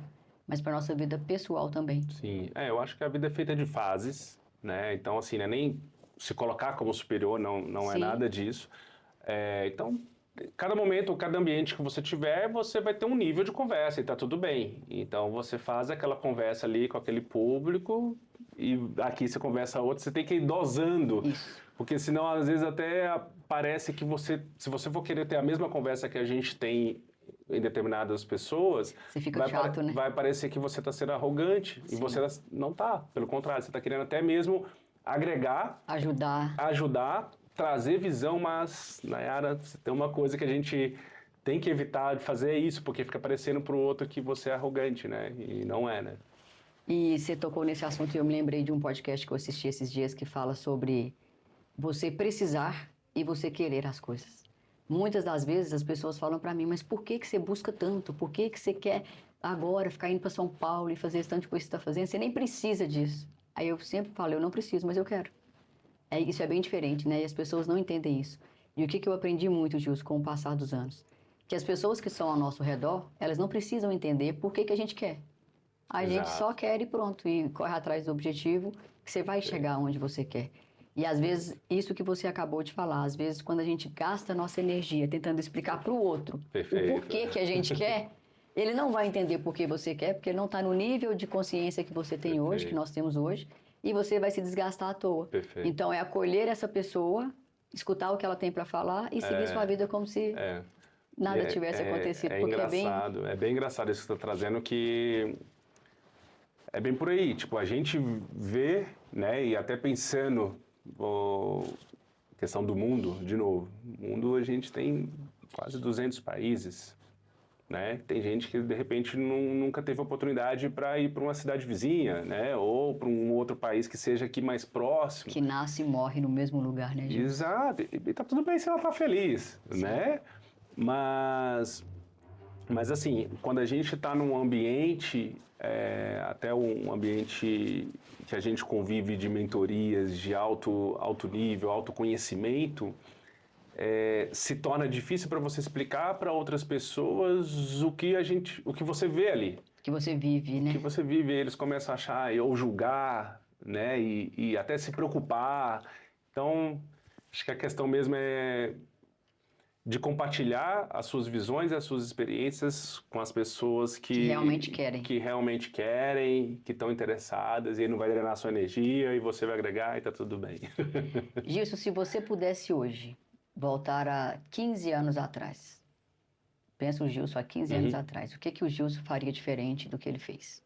mas para nossa vida pessoal também. Sim, eu acho que a vida é feita de fases, né? Então, assim, não é nem se colocar como superior, não é Sim. nada disso. Então, cada momento, cada ambiente que você tiver, você vai ter um nível de conversa e tá tudo bem. Então, você faz aquela conversa ali com aquele público e aqui você conversa outro, você tem que ir dosando. Isso. Porque senão, às vezes, até parece que se você for querer ter a mesma conversa que a gente tem em determinadas pessoas, Você fica chato, né? vai parecer que você está sendo arrogante. Sim. E você não está. Pelo contrário, você está querendo até mesmo agregar, ajudar, trazer visão, mas, Nayara, tem uma coisa que a gente tem que evitar de fazer é isso, porque fica parecendo para o outro que você é arrogante, né? E não é, né? E você tocou nesse assunto e eu me lembrei de um podcast que eu assisti esses dias que fala sobre você precisar e você querer as coisas. Muitas das vezes as pessoas falam para mim, mas por que que você busca tanto? Por que que você quer agora ficar indo para São Paulo e fazer esse tanto de coisa que você está fazendo? Você nem precisa disso. Aí eu sempre falo, eu não preciso, mas eu quero. Isso é bem diferente, né? E as pessoas não entendem isso. E o que que eu aprendi muito, Gilson, com o passar dos anos? Que as pessoas que estão ao nosso redor, elas não precisam entender por que que a gente quer. A gente só quer e pronto, e corre atrás do objetivo, que você vai chegar onde você quer. E às vezes, isso que você acabou de falar, às vezes quando a gente gasta a nossa energia tentando explicar para o outro Perfeito. o porquê que a gente quer, ele não vai entender por que você quer, porque ele não está no nível de consciência que você tem hoje, que nós temos hoje, e você vai se desgastar à toa. Perfeito. Então, é acolher essa pessoa, escutar o que ela tem para falar e seguir sua vida como se nada tivesse acontecido. É porque engraçado, é bem engraçado isso que você está trazendo, que é bem por aí. Tipo, a gente vê, né, e até pensando questão do mundo, de novo, o mundo a gente tem quase 200 países, né? Tem gente que de repente nunca teve oportunidade para ir para uma cidade vizinha, né? Ou para um outro país que seja aqui mais próximo. que nasce e morre no mesmo lugar, né, Gil? Exato, e tá tudo bem se ela tá feliz, né? Mas assim, quando a gente está num ambiente, até um ambiente que a gente convive de mentorias de alto nível, autoconhecimento, se torna difícil para você explicar para outras pessoas o que você vê ali. Que você vive, né? Que você vive, eles começam a achar ou julgar, né? E até se preocupar. Então, acho que a questão mesmo é de compartilhar as suas visões e as suas experiências com as pessoas Que realmente querem. que realmente querem, que estão interessadas, e aí não vai drenar a sua energia e você vai agregar e tá tudo bem. Gilson, se você pudesse hoje voltar a 15 anos atrás, pensa o Gilson há 15 anos atrás, o que que o Gilson faria diferente do que ele fez?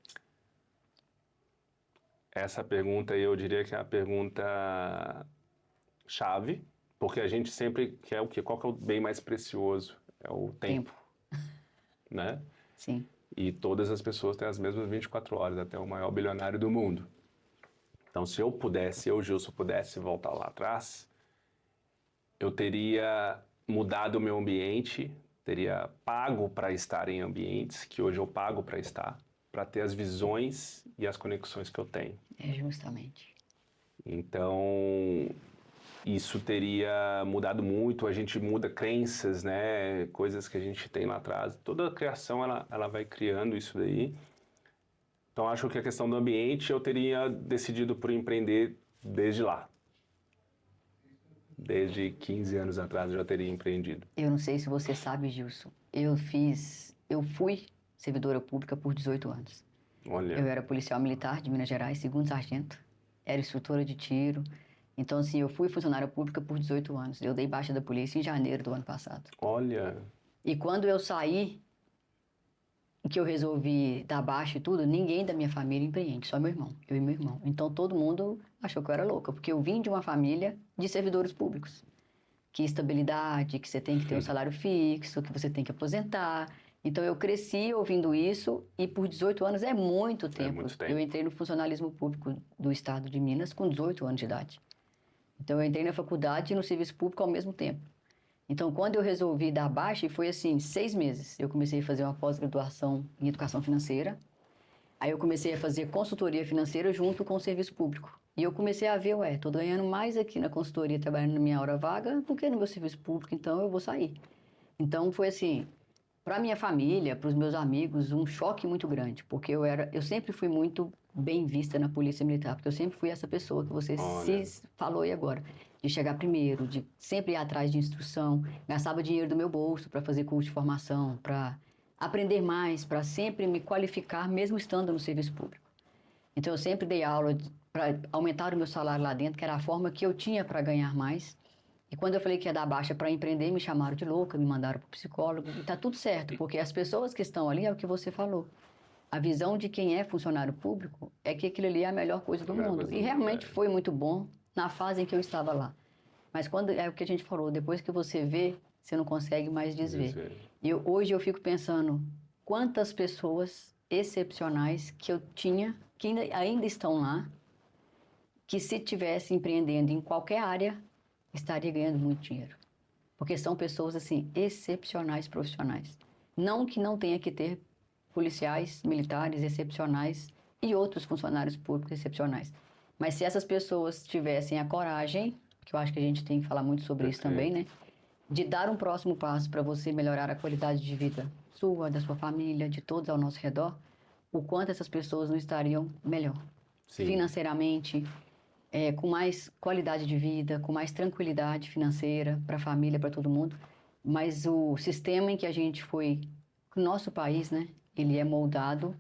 Essa pergunta eu diria que é a pergunta chave, porque a gente sempre quer o quê? Qual que é o bem mais precioso? É o tempo. Né? Sim. E todas as pessoas têm as mesmas 24 horas, até o maior bilionário do mundo. Então, se eu, Gilson, pudesse voltar lá atrás, eu teria mudado o meu ambiente, teria pago para estar em ambientes que hoje eu pago para estar, para ter as visões e as conexões que eu tenho. Justamente. Então, isso teria mudado muito, a gente muda crenças, né, coisas que a gente tem lá atrás. Toda a criação, ela vai criando isso daí. Então, acho que a questão do ambiente, eu teria decidido por empreender desde lá. Desde 15 anos atrás eu já teria empreendido. Eu não sei se você sabe, Gilson, eu fiz eu fui servidora pública por 18 anos. Olha, Eu era policial militar de Minas Gerais, segundo sargento, era instrutora de tiro. Então, assim, eu fui funcionária pública por 18 anos. Eu dei baixa da polícia em janeiro do ano passado. olha, E quando eu saí, que eu resolvi dar baixa e tudo, ninguém da minha família empreende, só meu irmão, eu e meu irmão. Então, todo mundo achou que eu era louca, porque eu vim de uma família de servidores públicos. Que estabilidade, que você tem que ter um salário fixo, que você tem que aposentar. Então, eu cresci ouvindo isso e por 18 anos é muito tempo. muito tempo. Eu entrei no funcionalismo público do estado de Minas com 18 anos de idade. Então, eu entrei na faculdade e no serviço público ao mesmo tempo. Então, quando eu resolvi dar baixa, e foi assim, 6 meses, eu comecei a fazer uma pós-graduação em educação financeira. Aí eu comecei a fazer consultoria financeira junto com o serviço público. E eu comecei a ver, tô ganhando mais aqui na consultoria, trabalhando na minha hora vaga, do que no meu serviço público, então eu vou sair. Então, foi assim, para minha família, para os meus amigos, um choque muito grande, porque eu sempre fui muito bem vista na Polícia Militar, porque eu sempre fui essa pessoa que você se falou aí agora, de chegar primeiro, de sempre ir atrás de instrução, gastava dinheiro do meu bolso para fazer curso de formação, para aprender mais, para sempre me qualificar, mesmo estando no serviço público. Então, eu sempre dei aula para aumentar o meu salário lá dentro, que era a forma que eu tinha para ganhar mais. E quando eu falei que ia dar baixa para empreender, me chamaram de louca, me mandaram para o psicólogo. E tá tudo certo, porque as pessoas que estão ali é o que você falou. A visão de quem é funcionário público é que aquilo ali é a melhor coisa do mundo. E realmente foi muito bom na fase em que eu estava lá. Mas quando é o que a gente falou, depois que você vê, você não consegue mais desver. E hoje eu fico pensando quantas pessoas excepcionais que eu tinha, que ainda estão lá, que se tivesse empreendendo em qualquer área, estaria ganhando muito dinheiro. Porque são pessoas, assim, excepcionais profissionais. Não que não tenha que ter policiais, militares excepcionais e outros funcionários públicos excepcionais. Mas se essas pessoas tivessem a coragem, que eu acho que a gente tem que falar muito sobre isso também, né? De dar um próximo passo para você melhorar a qualidade de vida sua, da sua família, de todos ao nosso redor, o quanto essas pessoas não estariam melhor. Sim. Financeiramente, com mais qualidade de vida, com mais tranquilidade financeira para a família, para todo mundo. Mas o sistema em que a gente foi, o nosso país, né? Ele é moldado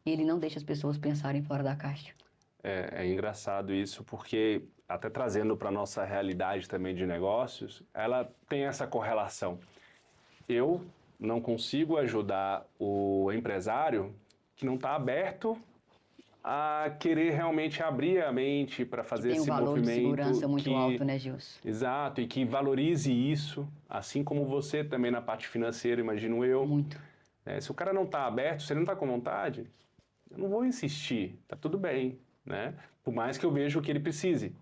e ele não deixa as pessoas pensarem fora da caixa. É engraçado isso, porque até trazendo para a nossa realidade também de negócios, ela tem essa correlação. Eu não consigo ajudar o empresário que não está aberto a querer realmente abrir a mente para fazer esse movimento. Tem um valor de segurança muito alto, né, Gilson? Exato, e que valorize isso, assim como você também na parte financeira, imagino eu. Muito. Se o cara não está aberto, se ele não está com vontade, eu não vou insistir, tá tudo bem, né? Por mais que eu veja o que ele precise.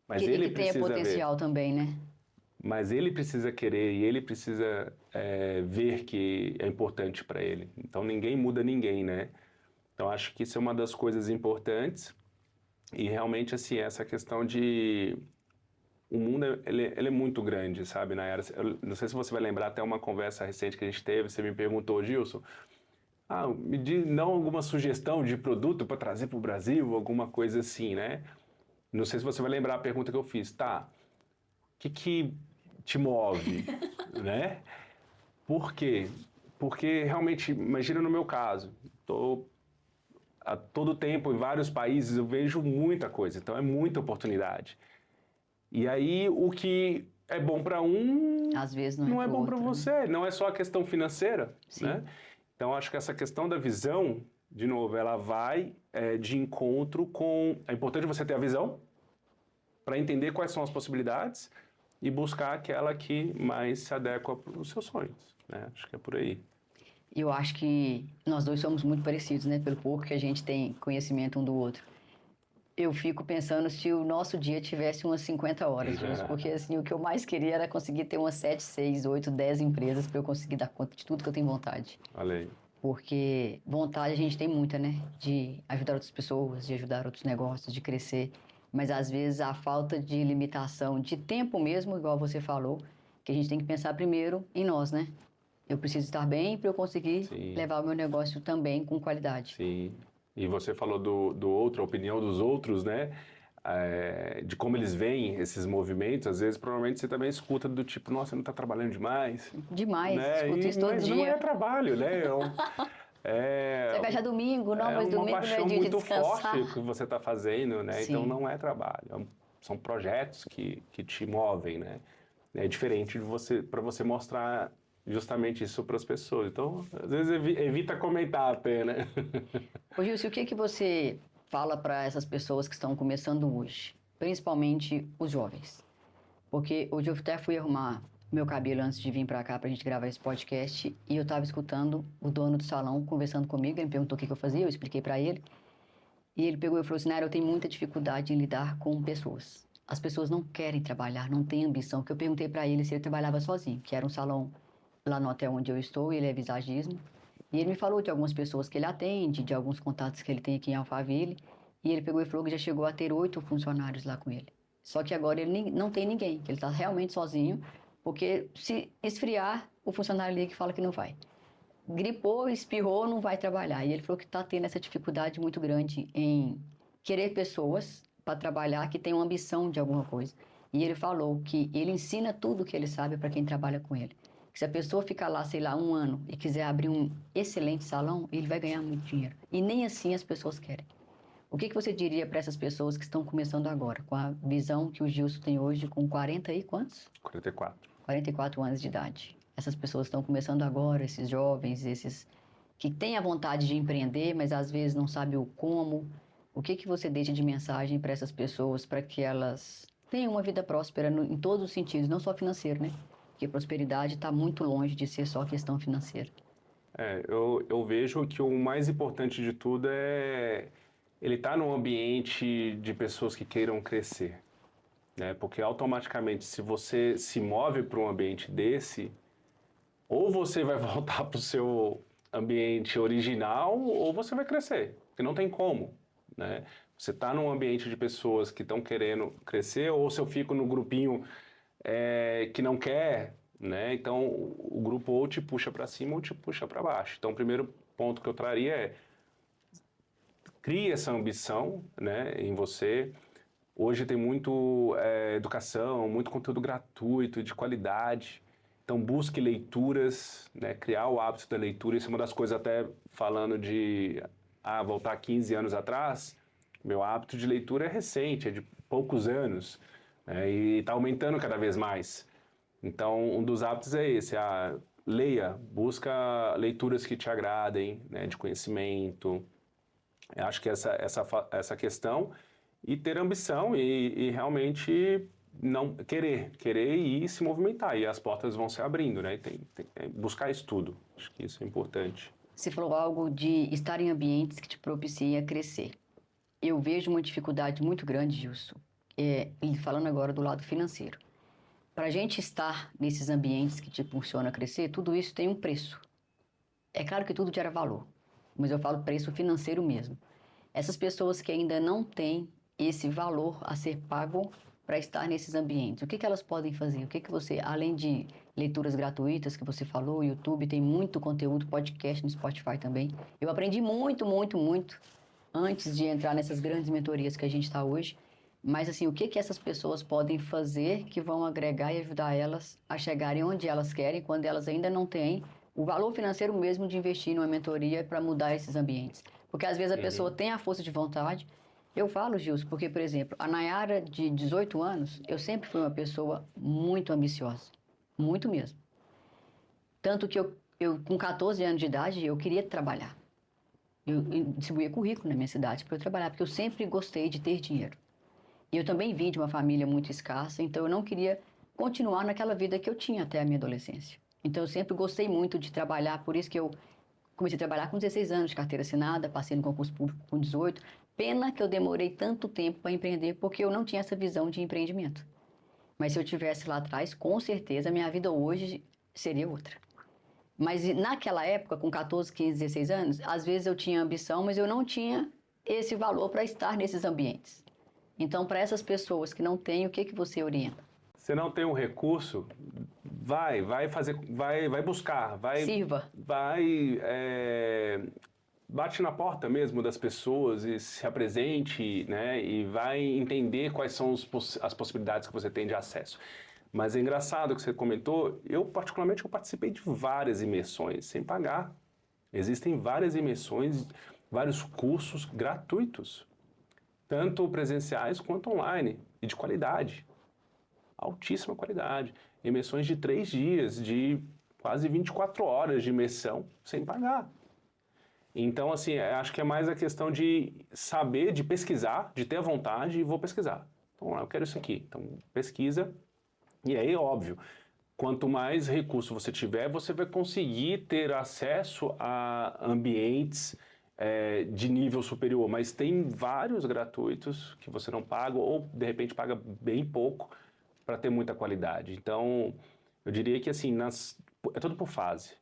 Mas ele precisa tenha potencial ver. Também, né? Mas ele precisa querer e ele precisa ver que é importante para ele. Então ninguém muda ninguém, né? Então acho que isso é uma das coisas importantes e realmente assim essa questão de o mundo ele é muito grande, sabe, Nayara? Eu não sei se você vai lembrar até uma conversa recente que a gente teve, você me perguntou, Gilson, me diz não alguma sugestão de produto para trazer para o Brasil, alguma coisa assim, né? Não sei se você vai lembrar a pergunta que eu fiz, tá? O que te move, né? Por quê? Porque realmente, imagina no meu caso, estou a todo tempo em vários países, eu vejo muita coisa, então é muita oportunidade. E aí o que é bom para um, às vezes não é bom para você, não é só a questão financeira, Sim. né? Então acho que essa questão da visão, de novo, ela vai de encontro com... É importante você ter a visão para entender quais são as possibilidades e buscar aquela que mais se adequa aos seus sonhos, né? Acho que é por aí. Eu acho que nós dois somos muito parecidos, né? Pelo pouco que a gente tem conhecimento um do outro. Eu fico pensando se o nosso dia tivesse umas 50 horas, porque assim, o que eu mais queria era conseguir ter umas 7, 6, 8, 10 empresas para eu conseguir dar conta de tudo que eu tenho vontade. Olha aí. Porque vontade a gente tem muita, né? De ajudar outras pessoas, de ajudar outros negócios, de crescer. Mas às vezes a falta de limitação, de tempo mesmo, igual você falou, que a gente tem que pensar primeiro em nós, né? Eu preciso estar bem para eu conseguir levar o meu negócio também com qualidade. Sim. E você falou do outro, a opinião dos outros, né? de como eles veem esses movimentos, às vezes provavelmente você também escuta do tipo, nossa, você não está trabalhando demais? Demais, Né? escuto isso todo Mas dia. não é trabalho, né? Você viaja domingo, não, mas uma domingo não é paixão dia de muito descansar. forte que você está fazendo, né? Então Sim. não é trabalho, são projetos que te movem, né? É diferente de você, para você mostrar justamente isso para as pessoas. Então, às vezes evita comentar até, né? Ô Gilson, o que que você fala para essas pessoas que estão começando hoje? Principalmente os jovens. Porque hoje eu até fui arrumar meu cabelo antes de vir para cá para a gente gravar esse podcast e eu estava escutando o dono do salão conversando comigo, ele me perguntou o que que eu fazia, eu expliquei para ele. E ele pegou e falou assim, Nara, eu tenho muita dificuldade em lidar com pessoas. As pessoas não querem trabalhar, não têm ambição. Porque eu perguntei para ele se ele trabalhava sozinho, que era um salão lá no hotel onde eu estou, ele é visagismo. E ele me falou de algumas pessoas que ele atende, de alguns contatos que ele tem aqui em Alphaville. E ele pegou e falou que já chegou a ter 8 funcionários lá com ele. Só que agora ele não tem ninguém, que ele está realmente sozinho, porque se esfriar, o funcionário liga que fala que não vai. Gripou, espirrou, não vai trabalhar. E ele falou que está tendo essa dificuldade muito grande em querer pessoas para trabalhar que tenham ambição de alguma coisa. E ele falou que ele ensina tudo o que ele sabe para quem trabalha com ele. Que se a pessoa ficar lá, sei lá, um ano e quiser abrir um excelente salão, ele vai ganhar muito dinheiro. E nem assim as pessoas querem. O que que você diria para essas pessoas que estão começando agora, com a visão que o Gilson tem hoje, com 40 e quantos? 44. 44 anos de idade. Essas pessoas estão começando agora, esses jovens, esses que têm a vontade de empreender, mas às vezes não sabem o como. O que que você deixa de mensagem para essas pessoas, para que elas tenham uma vida próspera em todos os sentidos, não só financeiro, né? Porque prosperidade está muito longe de ser só questão financeira. Eu vejo que o mais importante de tudo é ele estar num ambiente de pessoas que queiram crescer, né? Porque automaticamente, se você se move para um ambiente desse, ou você vai voltar para o seu ambiente original, ou você vai crescer, porque não tem como, né? Você está num ambiente de pessoas que estão querendo crescer, ou se eu fico no grupinho que não quer, né? Então o grupo ou te puxa para cima ou te puxa para baixo. Então o primeiro ponto que eu traria é crie essa ambição, né, em você. Hoje tem muito educação, muito conteúdo gratuito, de qualidade. Então busque leituras, né, criar o hábito da leitura. Isso é uma das coisas até falando de voltar 15 anos atrás. Meu hábito de leitura é recente, é de poucos anos, né, e está aumentando cada vez mais. Então, um dos hábitos é esse, leia, busca leituras que te agradem, né, de conhecimento. Eu acho que essa questão e ter ambição e realmente não querer ir e se movimentar e as portas vão se abrindo, né? Tem buscar estudo. Acho que isso é importante. Você falou algo de estar em ambientes que te propiciem a crescer. Eu vejo uma dificuldade muito grande, Gilson, e falando agora do lado financeiro. Para a gente estar nesses ambientes que te impulsionam a crescer, tudo isso tem um preço. É claro que tudo gera valor, mas eu falo preço financeiro mesmo. Essas pessoas que ainda não têm esse valor a ser pago para estar nesses ambientes, o que que elas podem fazer? O que que você, além de leituras gratuitas que você falou, o YouTube tem muito conteúdo, podcast no Spotify também. Eu aprendi muito, muito, muito antes de entrar nessas grandes mentorias que a gente está hoje. Mas assim, o que que essas pessoas podem fazer que vão agregar e ajudar elas a chegarem onde elas querem, quando elas ainda não têm o valor financeiro mesmo de investir numa mentoria para mudar esses ambientes? Porque às vezes a pessoa tem a força de vontade. Eu falo, Gilson, porque, por exemplo, a Nayara de 18 anos, eu sempre fui uma pessoa muito ambiciosa. Muito mesmo. Tanto que eu com 14 anos de idade, eu queria trabalhar. Eu distribuía currículo na minha cidade para eu trabalhar, porque eu sempre gostei de ter dinheiro. E eu também vim de uma família muito escassa, então eu não queria continuar naquela vida que eu tinha até a minha adolescência. Então eu sempre gostei muito de trabalhar, por isso que eu comecei a trabalhar com 16 anos de carteira assinada, passei no concurso público com 18. Pena que eu demorei tanto tempo para empreender, porque eu não tinha essa visão de empreendimento. Mas se eu tivesse lá atrás, com certeza a minha vida hoje seria outra. Mas naquela época, com 14, 15, 16 anos, às vezes eu tinha ambição, mas eu não tinha esse valor para estar nesses ambientes. Então, para essas pessoas que não têm, o que que você orienta? Se não tem um recurso, vai buscar, Sirva. bate na porta mesmo das pessoas e se apresente, né? E vai entender quais são as possibilidades que você tem de acesso. Mas é engraçado que você comentou, eu particularmente eu participei de várias imersões sem pagar. Existem várias imersões, vários cursos gratuitos, tanto presenciais quanto online, e de qualidade, altíssima qualidade. Imersões de 3 dias, de quase 24 horas de imersão sem pagar. Então, assim, acho que é mais a questão de saber, de pesquisar, de ter a vontade e vou pesquisar. Então, eu quero isso aqui. Então, pesquisa. E aí, óbvio, quanto mais recurso você tiver, você vai conseguir ter acesso a ambientes de nível superior. Mas tem vários gratuitos que você não paga ou, de repente, paga bem pouco para ter muita qualidade. Então, eu diria que, assim, é tudo por fase.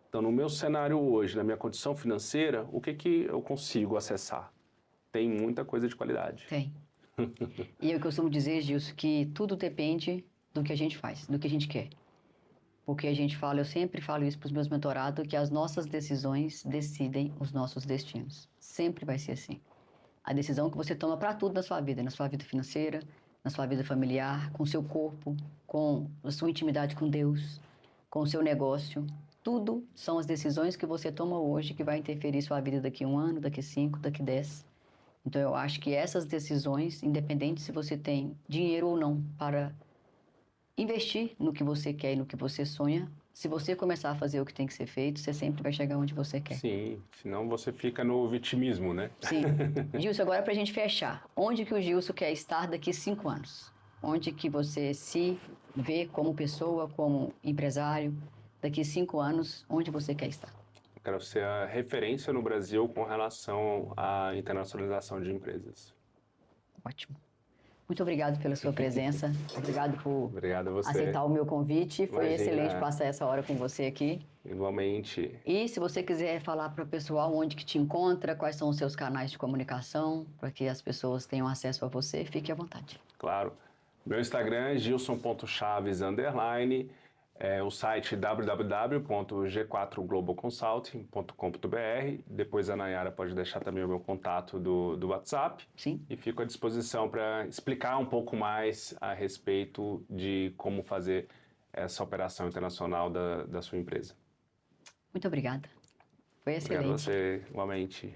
Então, no meu cenário hoje, na minha condição financeira, o que eu consigo acessar? Tem muita coisa de qualidade. Tem. E eu costumo dizer, Gilson, que tudo depende do que a gente faz, do que a gente quer. Porque a gente fala, eu sempre falo isso para os meus mentorados, que as nossas decisões decidem os nossos destinos. Sempre vai ser assim. A decisão que você toma para tudo na sua vida financeira, na sua vida familiar, com o seu corpo, com a sua intimidade com Deus, com o seu negócio. Tudo são as decisões que você toma hoje que vai interferir em sua vida daqui 1 ano, daqui 5, daqui 10. Então, eu acho que essas decisões, independente se você tem dinheiro ou não para investir no que você quer e no que você sonha, se você começar a fazer o que tem que ser feito, você sempre vai chegar onde você quer. Sim, senão você fica no vitimismo, né? Sim. Gilson, agora para a gente fechar, onde que o Gilson quer estar daqui 5 anos? Onde que você se vê como pessoa, como empresário? Daqui 5 anos, onde você quer estar? Eu quero ser a referência no Brasil com relação à internacionalização de empresas. Ótimo. Muito obrigado pela sua presença. Obrigado por Obrigado a você. aceitar o meu convite. Foi Imagina. excelente passar essa hora com você aqui. Igualmente. E se você quiser falar para o pessoal onde que te encontra, quais são os seus canais de comunicação, para que as pessoas tenham acesso a você, fique à vontade. Claro. Meu Instagram é gilson.chaves_. O site www.g4globalconsulting.com.br. Depois a Nayara pode deixar também o meu contato do WhatsApp. Sim. E fico à disposição para explicar um pouco mais a respeito de como fazer essa operação internacional da sua empresa. Muito obrigada. Foi excelente. Obrigado a você, igualmente.